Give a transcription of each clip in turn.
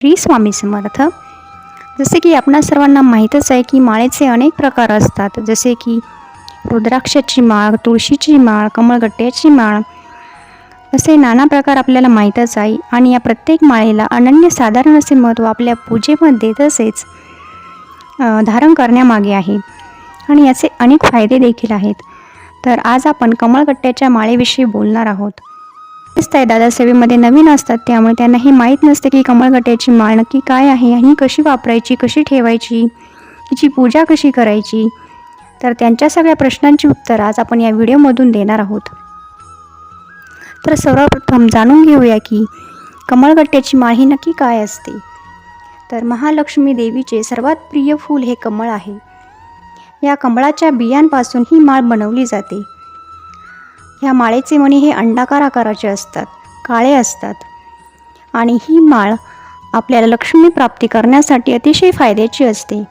श्री स्वामी समर्थ. जसे की आपणा सर्वांना माहीतच आहे की माळेचे अनेक प्रकार असतात, जसे की रुद्राक्षाची माळ, तुळशीची माळ, कमळगट्ट्याची माळ, असे नाना प्रकार आपल्याला माहीतच आहे. आणि या प्रत्येक माळेला अनन्यसाधारण असे महत्त्व आपल्या पूजेमध्ये तसेच धारण करण्यामागे आहे आणि याचे अनेक फायदे देखील आहेत. तर आज आपण कमळगट्ट्याच्या माळेविषयी बोलणार आहोत. दिसतंय दादा सेवेमध्ये नवीन असतात, त्यामुळे त्यांना हे माहीत नसते की कमळगट्ट्याची माळ नक्की काय आहे आणि कशी वापरायची, कशी ठेवायची, तिची पूजा कशी करायची. तर त्यांच्या सगळ्या प्रश्नांची उत्तर आज आपण या व्हिडिओमधून देणार आहोत. तर सर्वप्रथम जाणून घेऊया की कमळगट्ट्याची माळ ही नक्की काय असते. तर महालक्ष्मी देवीचे सर्वात प्रिय फूल हे कमळ आहे. या कमळाच्या बियांपासून ही माळ बनवली जाते. ह्या माळेचे मणी हे अंडाकार आकाराचे असतात, काळे असतात आणि ही माळ आपल्याला लक्ष्मी प्राप्ती करण्यासाठी अतिशय फायद्याची असते.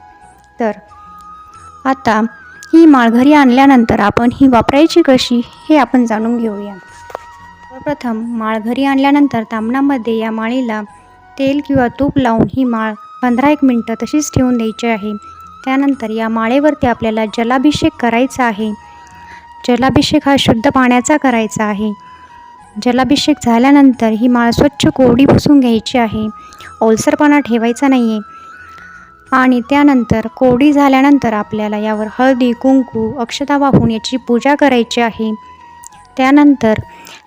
तर आता ही माळ घरी आणल्यानंतर आपण ही वापरायची कशी हे आपण जाणून घेऊया. सर्वप्रथम माळ घरी आणल्यानंतर तामणामध्ये या माळीला तेल किंवा तूप लावून ही माळ 15-1 मिनटं तशीच ठेवून द्यायची आहे. त्यानंतर या माळेवरती आपल्याला जलाभिषेक करायचा आहे. जलाभिषेक हा शुद्ध पाण्याचा करायचा आहे. जलाभिषेक झाल्यानंतर ही माळ स्वच्छ कोरडी पुसून घ्यायची आहे. ओलसरपणा ठेवायचा नाही आहे. आणि त्यानंतर कोरडी झाल्यानंतर आपल्याला यावर हळदी, कुंकू, अक्षता वाहून याची पूजा करायची आहे. त्यानंतर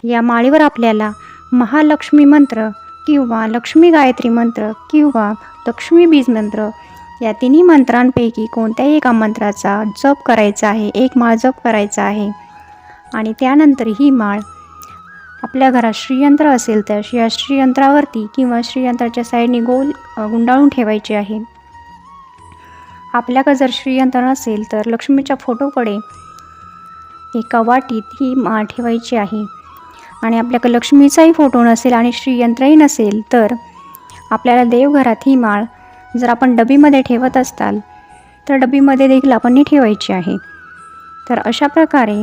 या माळीवर आपल्याला महालक्ष्मी मंत्र किंवा लक्ष्मी गायत्री मंत्र किंवा लक्ष्मी बीज मंत्र या तिन्ही मंत्रांपैकी कोणत्याही एका मंत्राचा जप करायचा आहे. एक माळ जप करायचा आहे. आणि त्यानंतर ही माळ आपल्या घरात श्रीयंत्र असेल तर या श्रीयंत्रावरती किंवा श्रीयंत्राच्या साईडने गोल गुंडाळून ठेवायची आहे. आपल्याकडे जर श्रीयंत्र नसेल तर लक्ष्मीच्या फोटोकडे एका वाटीत ही माळ ठेवायची आहे. आणि आपल्याकडे लक्ष्मीचाही फोटो नसेल आणि श्रीयंत्रही नसेल तर आपल्याला देवघरात ही माळ जर आपण डबीमध्ये ठेवत असाल तर डबीमध्ये देखील आपण ठेवायची आहे. तर अशा प्रकारे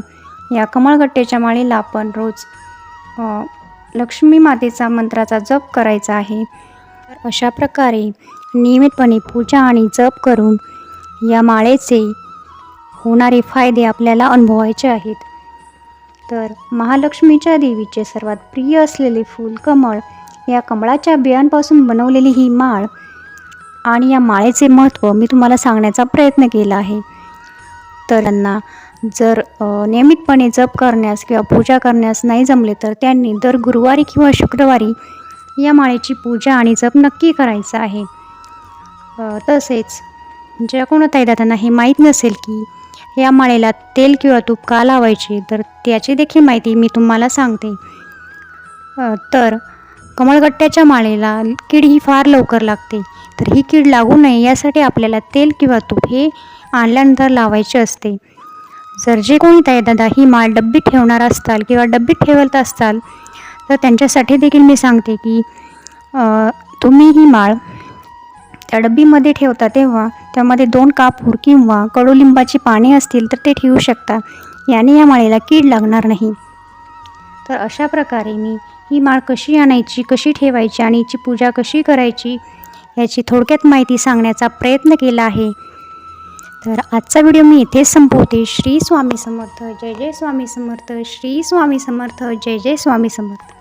या कमळगट्ट्याच्या माळेला आपण रोज लक्ष्मी मातेचा मंत्राचा जप करायचा आहे. तर अशा प्रकारे नियमितपणे पूजा आणि जप करून या माळेचे होणारे फायदे आपल्याला अनुभवायचे आहेत. तर महालक्ष्मीच्या देवीचे सर्वात प्रिय असलेले फूल कमळ, या कमळाच्या बियांपासून बनवलेली ही माळ आणि या माळेचे महत्त्व मी तुम्हाला सांगण्याचा प्रयत्न केला आहे. तर त्यांना जर नियमितपणे जप करण्यास किंवा पूजा करण्यास नाही जमले तर त्यांनी दर गुरुवारी किंवा शुक्रवारी या माळेची पूजा आणि जप नक्की करायचा आहे. तसेच ज्या कोणत्याही दादांना हे माहीत नसेल की या माळेला तेल किंवा तूप का लावायचे, तर त्याची देखील माहिती मी तुम्हाला सांगते. तर कमळगट्ट्याच्या माळेला कीड ही फार लवकर लागते. तर ही कीड लागू नये यासाठी आपल्याला तेल किंवा तूप हे आणल्यानंतर लावायचे असते. जर जे कोणी ताई दादा ही माळ डब्बीत ठेवणार असताल किंवा डब्बीत ठेवत असताल तर त्यांच्यासाठी देखील मी सांगते की तुम्ही ही माळ त्या डब्बीमध्ये ठेवता तेव्हा त्यामध्ये 2 कापूर किंवा कडुलिंबाची पाने असतील तर ते ठेवू शकता. याने या माळेला कीड लागणार नाही. तर अशा प्रकारे मी ही माळ कशी आणायची, कशी ठेवायची आणि हिची पूजा कशी करायची याची थोडक्यात माहिती सांगण्याचा प्रयत्न केला आहे. तर आजचा व्हिडिओ मी इथेच संपवते. श्री स्वामी समर्थ. जय जय स्वामी समर्थ. श्री स्वामी समर्थ. जय जय स्वामी समर्थ.